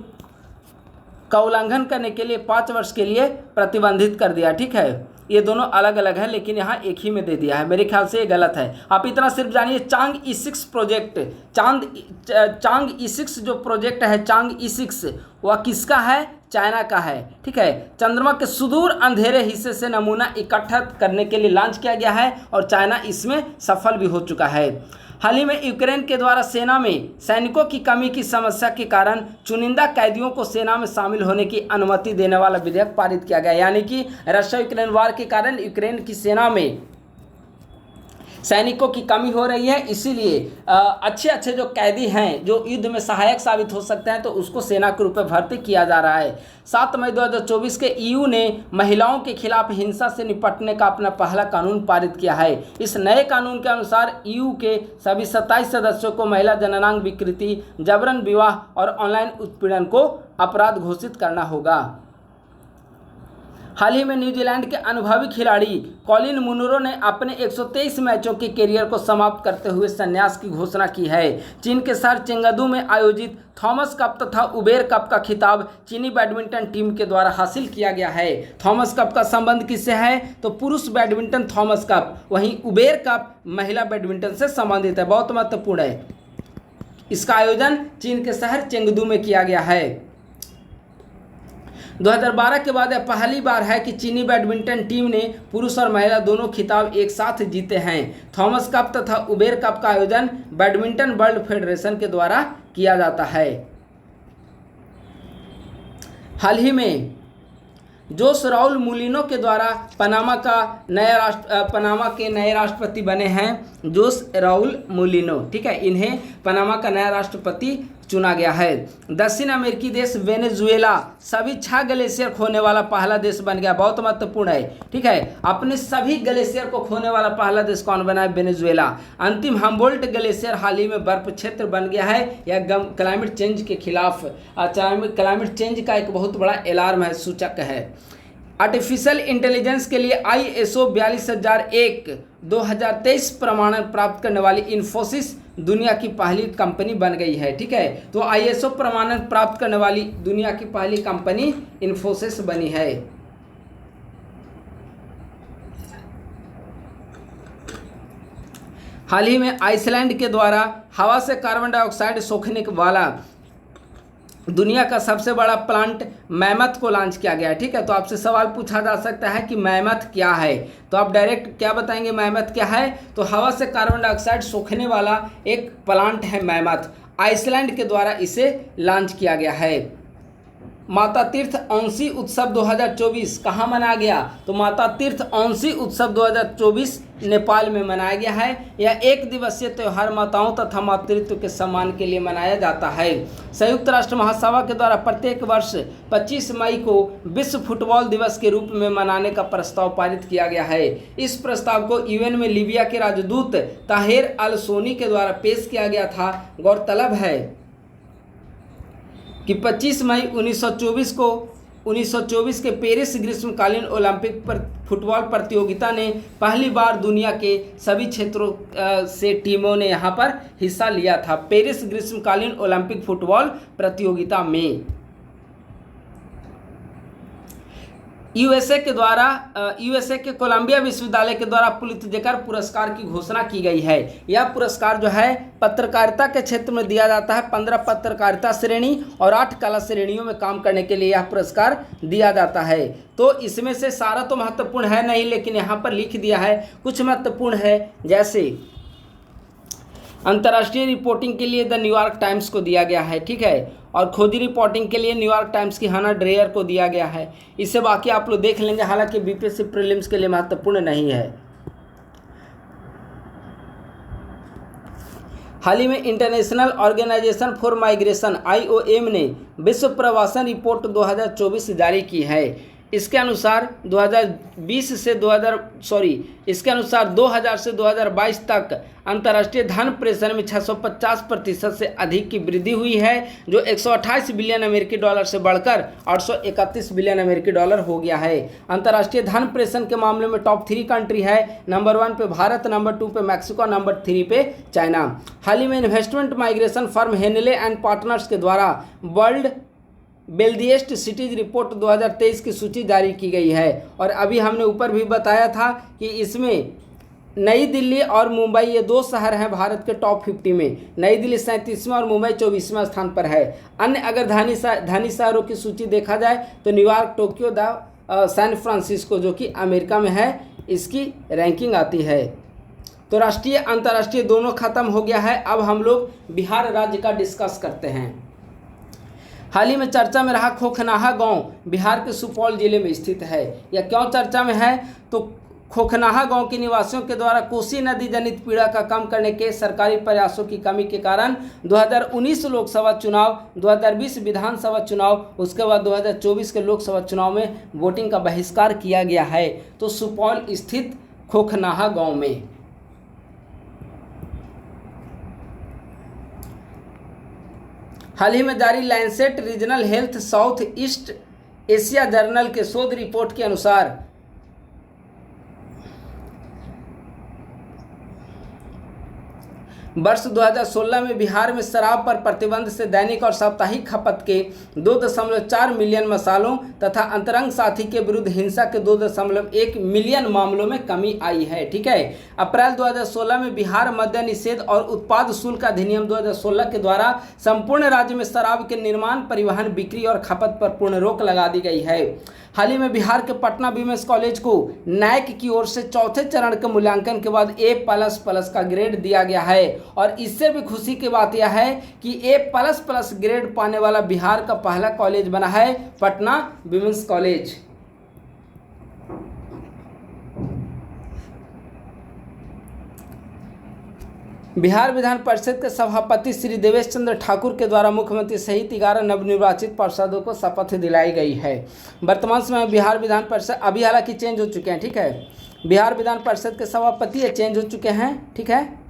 का उल्लंघन करने के लिए 5 वर्ष के लिए प्रतिबंधित कर दिया। ठीक है, ये दोनों अलग अलग है लेकिन यहाँ एक ही में दे दिया है। मेरे ख्याल से ये गलत है। आप इतना सिर्फ जानिए, चांग E6 प्रोजेक्ट, चांग E6 जो प्रोजेक्ट है चांग E6 वह किसका है? चाइना का है। ठीक है, चंद्रमा के सुदूर अंधेरे हिस्से से नमूना इकट्ठा करने के लिए लॉन्च किया गया है और चाइना इसमें सफल भी हो चुका है। हाल ही में यूक्रेन के द्वारा सेना में सैनिकों की कमी की समस्या के कारण चुनिंदा कैदियों को सेना में शामिल होने की अनुमति देने वाला विधेयक पारित किया गया। यानी कि रशिया यूक्रेन वार के कारण यूक्रेन की सेना में सैनिकों की कमी हो रही है, इसीलिए अच्छे जो कैदी हैं जो युद्ध में सहायक साबित हो सकते हैं तो उसको सेना के रूप में भर्ती किया जा रहा है। 7 मई 2024 के EU ने महिलाओं के खिलाफ हिंसा से निपटने का अपना पहला कानून पारित किया है। इस नए कानून के अनुसार EU के सभी 27 सदस्यों को महिला जननांग विकृति, जबरन विवाह और ऑनलाइन उत्पीड़न को अपराध घोषित करना होगा। हाल ही में न्यूजीलैंड के अनुभवी खिलाड़ी कॉलिन मुनरो ने अपने 123 मैचों के करियर को समाप्त करते हुए संन्यास की घोषणा की है। चीन के शहर चेंगडू में आयोजित थॉमस कप तथा उबेर कप का खिताब चीनी बैडमिंटन टीम के द्वारा हासिल किया गया है। थॉमस कप का संबंध किससे है? तो पुरुष बैडमिंटन थॉमस कप, वहीं उबेर कप महिला बैडमिंटन से संबंधित है। बहुत महत्वपूर्ण है। इसका आयोजन चीन के शहर चेंगडू में किया गया है। 2012 के बाद यह पहली बार है कि चीनी बैडमिंटन टीम ने पुरुष और महिला दोनों खिताब एक साथ जीते हैं। थॉमस कप तथा उबेर कप का आयोजन बैडमिंटन वर्ल्ड फेडरेशन के द्वारा किया जाता है। हाल ही में जोस राउल मुलिनो के द्वारा पनामा के नए राष्ट्रपति बने हैं जोस राउल मुलिनो। ठीक है, इन्हें पनामा का नया राष्ट्रपति चुना गया है। दक्षिण अमेरिकी देश वेनेजुएला सभी 6 ग्लेशियर खोने वाला पहला देश बन गया। बहुत महत्वपूर्ण है। ठीक है, अपने सभी ग्लेशियर को खोने वाला पहला देश कौन बना है? वेनेजुएला। अंतिम हम्बोल्ट ग्लेशियर हाल ही में बर्फ क्षेत्र बन गया है। यह क्लाइमेट चेंज के खिलाफ क्लाइमेट चेंज का एक बहुत बड़ा अलार्म है, सूचक है। आर्टिफिशियल इंटेलिजेंस के लिए ISO 42001 2023 प्रमाणन प्राप्त करने वाली इन्फोसिस दुनिया की पहली कंपनी बन गई है। ठीक है, तो ISO प्रमाणन प्राप्त करने वाली दुनिया की पहली कंपनी इन्फोसिस बनी है। हाल ही में आइसलैंड के द्वारा हवा से कार्बन डाइऑक्साइड सोखने वाला दुनिया का सबसे बड़ा प्लांट मैमथ को लॉन्च किया गया है। ठीक है, तो आपसे सवाल पूछा जा सकता है कि मैमथ क्या है, तो आप डायरेक्ट क्या बताएंगे मैमथ क्या है? तो हवा से कार्बन डाइऑक्साइड सोखने वाला एक प्लांट है मैमथ। आइसलैंड के द्वारा इसे लॉन्च किया गया है। माता तीर्थ औंसी उत्सव 2024 कहाँ मनाया गया? तो माता तीर्थ औंसी उत्सव 2024 नेपाल में मनाया गया है। यह 1 दिवसीय त्यौहार माताओं तथा मातृत्व के सम्मान के लिए मनाया जाता है। संयुक्त राष्ट्र महासभा के द्वारा प्रत्येक वर्ष 25 मई को विश्व फुटबॉल दिवस के रूप में मनाने का प्रस्ताव पारित किया गया है। इस प्रस्ताव को UN में लीबिया के राजदूत ताहेर अल सोनी के द्वारा पेश किया गया था। गौरतलब है कि 25 मई 1924 को 1924 के पेरिस ग्रीष्मकालीन ओलंपिक फुटबॉल प्रतियोगिता ने पहली बार दुनिया के सभी क्षेत्रों से टीमों ने यहां पर हिस्सा लिया था। पेरिस ग्रीष्मकालीन ओलंपिक फुटबॉल प्रतियोगिता में यूएसए के कोलंबिया विश्वविद्यालय के द्वारा पुलित्ज़ेकर पुरस्कार की घोषणा की गई है। यह पुरस्कार जो है पत्रकारिता के क्षेत्र में दिया जाता है। 15 पत्रकारिता श्रेणी और 8 कला श्रेणियों में काम करने के लिए यह पुरस्कार दिया जाता है। तो इसमें से सारा तो महत्वपूर्ण है नहीं, लेकिन यहाँ पर लिख दिया है कुछ महत्वपूर्ण है। जैसे अंतर्राष्ट्रीय रिपोर्टिंग के लिए द न्यूयॉर्क टाइम्स को दिया गया है, ठीक है, और खुदी रिपोर्टिंग के लिए न्यूयॉर्क टाइम्स की हाना ड्रेयर को दिया गया है। इससे बाकी आप लोग देख लेंगे, हालांकि बीपीएससी प्रीलिम्स के लिए महत्वपूर्ण नहीं है। हाल ही में international organisation for migration IOM ने विश्व प्रवासन रिपोर्ट 2024 जारी की है। इसके अनुसार 2000 से 2022 तक अंतर्राष्ट्रीय धन प्रेषण में 650% से अधिक की वृद्धि हुई है, जो 128 बिलियन अमेरिकी डॉलर से बढ़कर 831 बिलियन अमेरिकी डॉलर हो गया है। अंतर्राष्ट्रीय धन प्रेषण के मामले में टॉप 3 कंट्री है। नंबर 1 पे भारत, नंबर 2 पे मैक्सिको, नंबर 3 पे चाइना। हाल ही में investment migration firm Henley and partners के द्वारा वर्ल्ड वेल्दिएस्ट सिटीज रिपोर्ट 2023 की सूची जारी की गई है। और अभी हमने ऊपर भी बताया था कि इसमें नई दिल्ली और मुंबई, ये 2 शहर हैं भारत के टॉप 50 में। नई दिल्ली 37वां और मुंबई 24वां स्थान पर है। अन्य अगर धनी शहरों की सूची देखा जाए तो न्यूयॉर्क, टोक्यो, सैन फ्रांसिस्को जो कि अमेरिका में है, इसकी रैंकिंग आती है। तो राष्ट्रीय अंतर्राष्ट्रीय दोनों खत्म हो गया है। अब हम लोग बिहार राज्य का डिस्कस करते हैं। हाल ही में चर्चा में रहा खोखनाहा गांव बिहार के सुपौल जिले में स्थित है। यह क्यों चर्चा में है? तो खोखनाहा गांव के निवासियों के द्वारा कोसी नदी जनित पीड़ा का कम करने के सरकारी प्रयासों की कमी के कारण 2019 लोकसभा चुनाव, 2020 विधानसभा चुनाव, उसके बाद 2024 के लोकसभा चुनाव में वोटिंग का बहिष्कार किया गया है। तो सुपौल स्थित खोखनाहा गांव में हाल ही में जारी Lancet regional health south east Asia journal के शोध रिपोर्ट के अनुसार वर्ष 2016 में बिहार में शराब पर प्रतिबंध से दैनिक और साप्ताहिक खपत के 2.4 मिलियन मसालों तथा अंतरंग साथी के विरुद्ध हिंसा के 2.1 मिलियन मामलों में कमी आई है। ठीक है, अप्रैल 2016 में बिहार मद्य निषेध और उत्पाद शुल्क अधिनियम 2016 के द्वारा संपूर्ण राज्य में शराब के निर्माण, परिवहन, बिक्री और खपत पर पूर्ण रोक लगा दी गई है। हाल ही में बिहार के पटना विमेंस कॉलेज को नैक की ओर से चौथे चरण के मूल्यांकन के बाद A++ का ग्रेड दिया गया है। और इससे भी खुशी की बात यह है कि A++ ग्रेड पाने वाला बिहार का पहला कॉलेज बना है पटना विमेंस कॉलेज। बिहार विधान परिषद के सभापति श्री देवेश चंद्र ठाकुर के द्वारा मुख्यमंत्री सहित 11 नवनिर्वाचित पार्षदों को शपथ दिलाई गई है। वर्तमान समय में बिहार विधान परिषद अभी हालांकि चेंज हो चुके हैं। ठीक है, बिहार विधान परिषद के सभापति ये चेंज हो चुके हैं। ठीक है,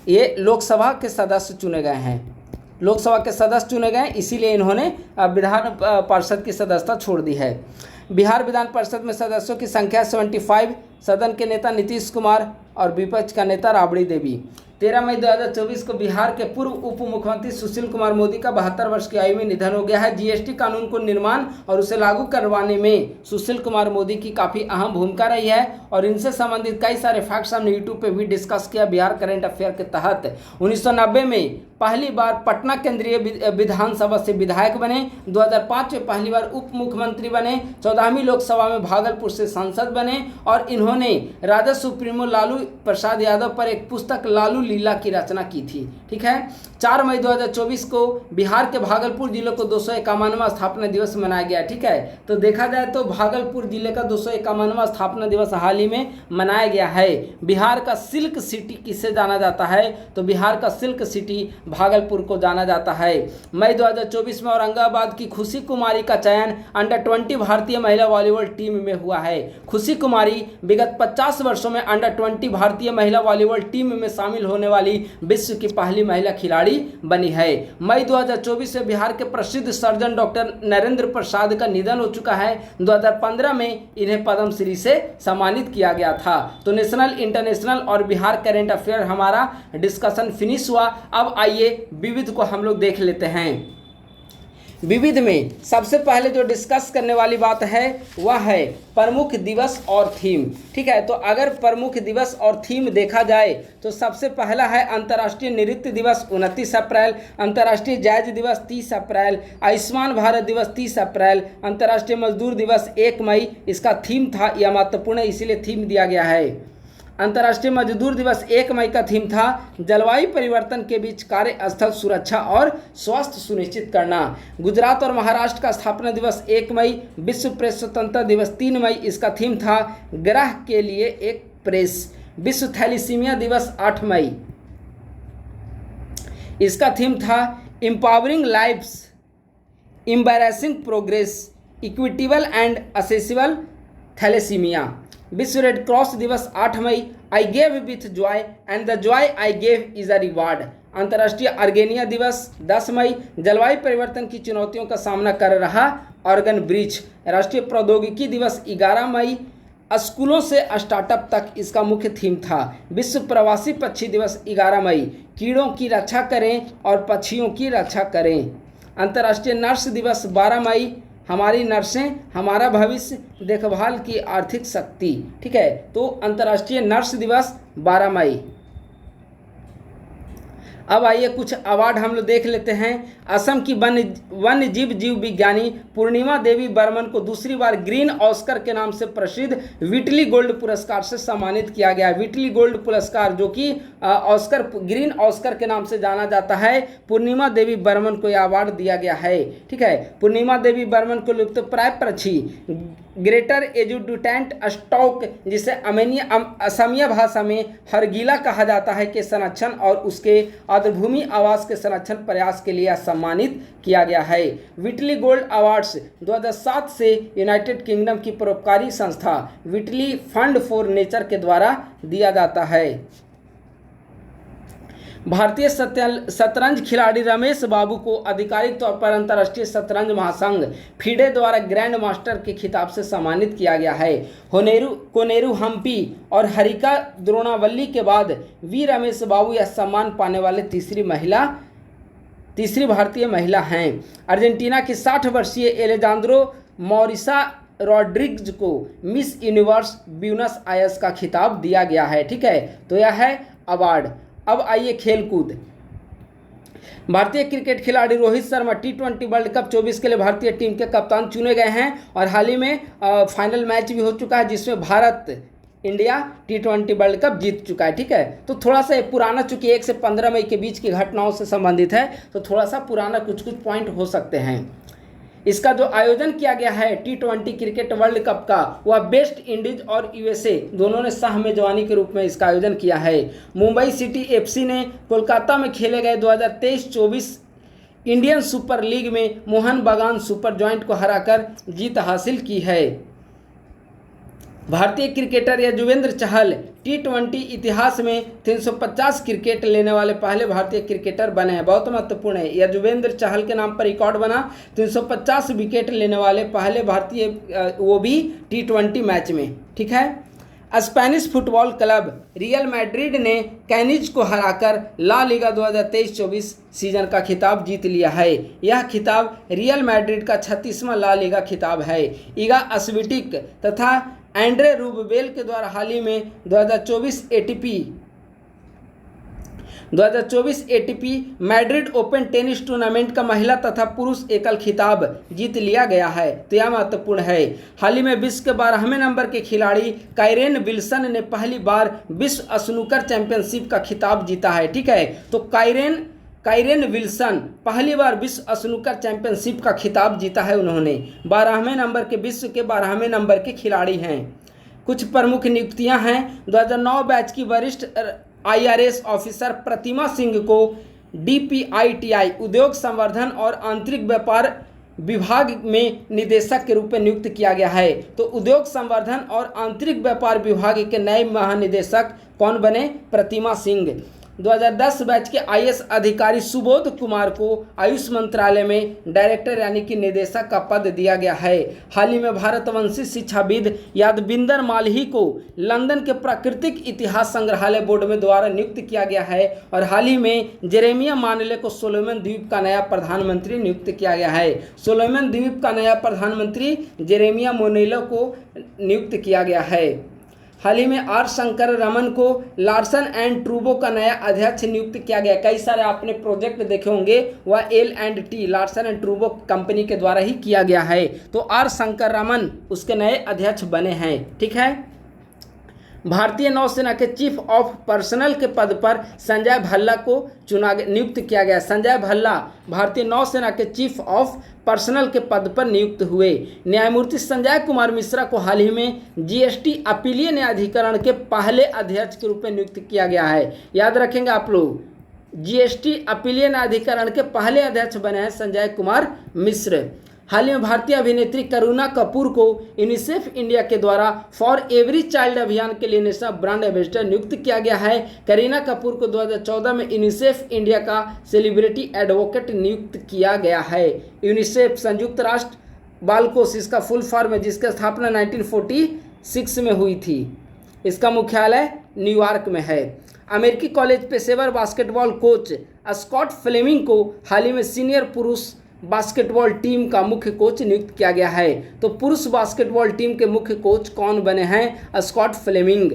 ये लोकसभा के सदस्य चुने गए हैं, लोकसभा के सदस्य चुने गए, इसीलिए इन्होंने विधान परिषद की सदस्यता छोड़ दी है। बिहार विधान परिषद में सदस्यों की संख्या 75। सदन के नेता नीतीश कुमार और विपक्ष का नेता राबड़ी देवी। 13 मई 2024 को बिहार के पूर्व उप मुख्यमंत्री सुशील कुमार मोदी का 72 वर्ष की आयु में निधन हो गया है। जीएसटी कानून को निर्माण और उसे लागू करवाने में सुशील कुमार मोदी की काफ़ी अहम भूमिका रही है और इनसे संबंधित कई सारे फैक्ट्स हमने यूट्यूब पे भी डिस्कस किया। बिहार करंट अफेयर के तहत 1990 में पहली बार पटना केंद्रीय विधानसभा से विधायक बने। 2005 में पहली बार उप मुख्यमंत्री बने। 14वीं लोकसभा में भागलपुर से सांसद बने और इन्होंने राजद सुप्रीमो लालू प्रसाद यादव पर एक पुस्तक लालू लीला की रचना की थी। ठीक है, 4 मई 2024 को बिहार के भागलपुर जिले को 251वां स्थापना दिवस मनाया गया। ठीक है, तो देखा जाए तो भागलपुर जिले का 251वां स्थापना दिवस हाल ही में मनाया गया है। बिहार का सिल्क सिटी किसे जाना जाता है? तो बिहार का सिल्क सिटी भागलपुर को जाना जाता है। मई 2024 में औरंगाबाद की खुशी कुमारी का चयन अंडर 20 भारतीय महिला वॉलीबॉल टीम में हुआ है। खुशी कुमारी विगत 50 वर्षों में अंडर 20 भारतीय महिला वॉलीबॉल टीम में शामिल होने वाली विश्व की पहली महिला खिलाड़ी बनी है। मई 2024 में बिहार के प्रसिद्ध सर्जन डॉक्टर नरेंद्र प्रसाद का निधन हो चुका है। 2015 में इन्हें पद्मश्री से सम्मानित किया गया था। तो नेशनल, इंटरनेशनल और बिहार करंट अफेयर हमारा डिस्कशन फिनिश हुआ। अब आइए विविध को हम लोग देख लेते हैं। विविध में सबसे पहले जो डिस्कस करने वाली बात है वह है प्रमुख दिवस और थीम। ठीक है, तो अगर प्रमुख दिवस और थीम देखा जाए तो सबसे पहला है अंतर्राष्ट्रीय नृत्य दिवस 29 अप्रैल, अंतर्राष्ट्रीय जैज दिवस 30 अप्रैल, आयुष्मान भारत दिवस 30 अप्रैल, अंतर्राष्ट्रीय मजदूर दिवस 1 मई। इसका थीम था, यह महत्वपूर्ण है इसीलिए थीम दिया गया है। अंतर्राष्ट्रीय मजदूर दिवस 1 मई का थीम था जलवायु परिवर्तन के बीच कार्यस्थल सुरक्षा और स्वास्थ्य सुनिश्चित करना। गुजरात और महाराष्ट्र का स्थापना दिवस 1 मई, विश्व प्रेस स्वतंत्रता दिवस 3 मई। इसका थीम था ग्रह के लिए एक प्रेस। विश्व थैलीसीमिया दिवस 8 मई। इसका थीम था empowering lives, embracing progress, equitable and accessible thalassaemia. विश्व रेड क्रॉस दिवस 8 मई। I gave with joy and the joy I gave is a reward. अंतर्राष्ट्रीय अर्गेनिया दिवस 10 मई। जलवायु परिवर्तन की चुनौतियों का सामना कर रहा ऑर्गन ब्रिज। राष्ट्रीय प्रौद्योगिकी दिवस 11 मई। स्कूलों से स्टार्टअप तक इसका मुख्य थीम था। विश्व प्रवासी पक्षी दिवस 11 मई। कीड़ों की रक्षा करें और पक्षियों की रक्षा करें। अंतर्राष्ट्रीय नर्स दिवस 12 मई। हमारी नर्सें हमारा भविष्य, देखभाल की आर्थिक शक्ति। ठीक है, तो अंतर्राष्ट्रीय नर्स दिवस 12 मई। अब आइए कुछ अवार्ड हम लोग देख लेते हैं। असम की वन्य जीव विज्ञानी पूर्णिमा देवी बर्मन को दूसरी बार ग्रीन ऑस्कर के नाम से प्रसिद्ध व्हिटली गोल्ड पुरस्कार से सम्मानित किया गया। व्हिटली गोल्ड पुरस्कार जो कि ऑस्कर, ग्रीन ऑस्कर के नाम से जाना जाता है, पूर्णिमा देवी बर्मन को यह अवार्ड दिया गया है। ठीक है, पूर्णिमा देवी बर्मन को लुप्तप्राय पक्षी ग्रेटर एजुडुटेंट स्टॉक, जिसे असमिया भाषा में हरगिला कहा जाता है, के संरक्षण और उसके आर्द्रभूमि आवास के संरक्षण प्रयास के लिए सम्मानित किया गया है। व्हिटली गोल्ड अवार्ड्स 2007 से यूनाइटेड किंगडम की परोपकारी संस्था व्हिटली फंड फॉर नेचर के द्वारा दिया जाता है। भारतीय शतरंज खिलाड़ी रमेश बाबू को आधिकारिक तौर पर अंतर्राष्ट्रीय शतरंज महासंघ फीडे द्वारा ग्रैंड मास्टर के खिताब से सम्मानित किया गया है। कोनेरू हम्पी और हरिका द्रोणावल्ली के बाद वी रमेश बाबू यह सम्मान पाने वाले तीसरी भारतीय महिला हैं। अर्जेंटीना की 60 वर्षीय एलेजांद्रो मॉरिसा रॉड्रिग्ज को मिस यूनिवर्स ब्यूनस आयर्स का खिताब दिया गया है। ठीक है, तो यह है अवार्ड। अब आइए खेलकूद। भारतीय क्रिकेट खिलाड़ी Rohit Sharma T20 world cup 24 के लिए भारतीय टीम के कप्तान चुने गए हैं और हाल ही में फाइनल मैच भी हो चुका है जिसमें Bharat, India T20 world cup जीत चुका है। ठीक है, तो थोड़ा सा पुराना, चूंकि 1 से 15 मई के बीच की घटनाओं से संबंधित है तो थोड़ा सा पुराना कुछ पॉइंट हो सकते हैं। इसका जो आयोजन किया गया है T20 क्रिकेट वर्ल्ड कप का, वह वेस्ट इंडीज और USA दोनों ने सह मेजबानी के रूप में इसका आयोजन किया है। मुंबई सिटी FC ने कोलकाता में खेले गए 2023-24 इंडियन सुपर लीग में मोहन बागान सुपर जॉइंट को हराकर जीत हासिल की है। भारतीय क्रिकेटर यजुवेंद्र चहल T20 इतिहास में 350 क्रिकेट लेने वाले पहले भारतीय क्रिकेटर बने हैं। बहुत महत्वपूर्ण है, यजुवेंद्र चहल के नाम पर रिकॉर्ड बना 350 विकेट लेने वाले पहले भारतीय, वो भी T20 मैच में। ठीक है, Spanish football club real Madrid ने कैनिज को हराकर ला लीगा 2023-24 सीजन का खिताब जीत लिया है। यह खिताब रियल मैड्रिड का 36वां ला लीगा खिताब है। ईगा अस्विटिक तथा एंड्रे रूबेल के द्वारा हाल ही में 2024 ATP Madrid open tennis tournament का महिला तथा पुरुष एकल खिताब जीत लिया गया है। तो यह महत्वपूर्ण है। हाल ही में विश्व के 12वें नंबर के खिलाड़ी काइरेन विल्सन ने पहली बार विश्व स्नूकर चैंपियनशिप का खिताब जीता है। ठीक है, तो काइरेन विल्सन पहली बार विश्व स्नूकर चैंपियनशिप का खिताब जीता है। उन्होंने 12वें नंबर के, विश्व के 12वें नंबर के खिलाड़ी हैं। कुछ प्रमुख नियुक्तियां हैं। 2009 बैच की वरिष्ठ IRS ऑफिसर प्रतिमा सिंह को DPITI उद्योग संवर्धन और आंतरिक व्यापार विभाग में निदेशक के रूप में नियुक्त किया गया है। तो उद्योग संवर्धन और आंतरिक व्यापार विभाग के नए महानिदेशक कौन बने? प्रतिमा सिंह। 2010 बैच के IAS अधिकारी सुबोध कुमार को आयुष मंत्रालय में डायरेक्टर यानी कि निदेशक का पद दिया गया है। हाल ही में भारतवंशी शिक्षाविद यादविंदर माल्ही को लंदन के प्राकृतिक इतिहास संग्रहालय बोर्ड में द्वारा नियुक्त किया गया है और हाल ही में जेरेमिया मानले को सोलोमन द्वीप का नया प्रधानमंत्री नियुक्त किया गया है। सोलोमन द्वीप का नया प्रधानमंत्री जेरेमिया मोनेलो को नियुक्त किया गया है। हाल ही में आर शंकर रमन को लार्सन एंड ट्रूबो का नया अध्यक्ष नियुक्त किया गया। कई सारे आपने प्रोजेक्ट देखे होंगे, वह L&T लार्सन एंड ट्रूबो कंपनी के द्वारा ही किया गया है। तो आर शंकर रमन उसके नए अध्यक्ष बने हैं। ठीक है। भारतीय नौसेना के चीफ ऑफ पर्सनल के पद पर संजय भल्ला को नियुक्त किया गया। संजय भल्ला भारतीय नौसेना के चीफ ऑफ पर्सनल के पद पर नियुक्त हुए। न्यायमूर्ति संजय कुमार मिश्रा को हाल ही में GST अपीलीय न्यायाधिकरण के पहले अध्यक्ष के रूप में नियुक्त किया गया है। याद रखेंगे आप लोग, GST अपीलीय न्यायाधिकरण के पहले अध्यक्ष बने हैं संजय कुमार मिश्र। हाल ही में भारतीय अभिनेत्री करीना कपूर को यूनिसेफ इंडिया के द्वारा फॉर एवरी चाइल्ड अभियान के लिए नेशनल ब्रांड एम्बेसडर नियुक्त किया गया है। करीना कपूर को 2014 में यूनिसेफ इंडिया का सेलिब्रिटी एडवोकेट नियुक्त किया गया है। यूनिसेफ संयुक्त राष्ट्र बाल कोष इसका फुल फॉर्म है, जिसकी स्थापना 1946 में हुई थी। इसका मुख्यालय न्यूयॉर्क में है। अमेरिकी कॉलेज पेशेवर बास्केटबॉल कोच स्कॉट फ्लेमिंग को हाल ही में सीनियर पुरुष बास्केटबॉल टीम का मुख्य कोच नियुक्त किया गया है। तो पुरुष बास्केटबॉल टीम के मुख्य कोच कौन बने हैं? Scott Fleming.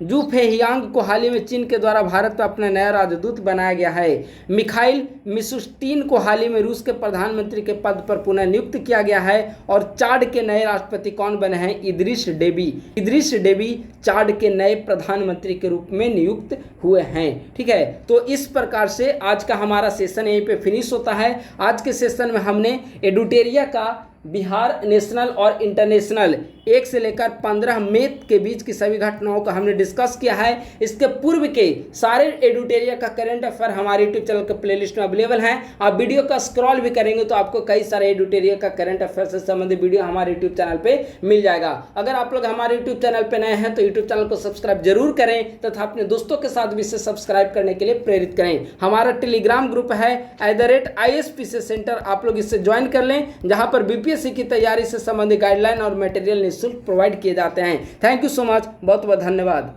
जू फेहियांग को हाल ही में चीन के द्वारा भारत में अपना नया राजदूत बनाया गया है। मिखाइल मिशुस्तिन को हाल ही में रूस के प्रधानमंत्री के पद पर पुनः नियुक्त किया गया है। और चाड के नए राष्ट्रपति कौन बने हैं? इदरीश डेबी। इदरीश डेबी चाड के नए प्रधानमंत्री के रूप में नियुक्त हुए हैं। ठीक है। तो इस प्रकार से आज का हमारा सेशन यहीं पे फिनिश होता है। आज के सेशन में हमने एडुटेरिया का बिहार नेशनल और इंटरनेशनल 1 से लेकर 15 मई के बीच की सभी घटनाओं का हमने डिस्कस किया है। इसके पूर्व के सारे एडुटेरिया का करंट अफेयर हमारे यूट्यूब चैनल के प्लेलिस्ट में अवेलेबल हैं। आप वीडियो का स्क्रॉल भी करेंगे तो आपको कई सारे एडुटेरिया का करंट अफेयर से संबंधित वीडियो हमारे यूट्यूब चैनल पे मिल जाएगा। अगर आप लोग हमारे यूट्यूब चैनल पर नए हैं तो यूट्यूब चैनल को सब्सक्राइब जरूर करें तथा अपने दोस्तों के साथ भी इसे सब्सक्राइब करने के लिए प्रेरित करें। हमारा टेलीग्राम ग्रुप है @IASPC सेंटर, आप लोग इससे ज्वाइन कर लें, जहाँ पर BPSC की तैयारी से संबंधित गाइडलाइन और मटेरियल निःशुल्क प्रोवाइड किए जाते हैं। थैंक यू सो मच, बहुत बहुत धन्यवाद।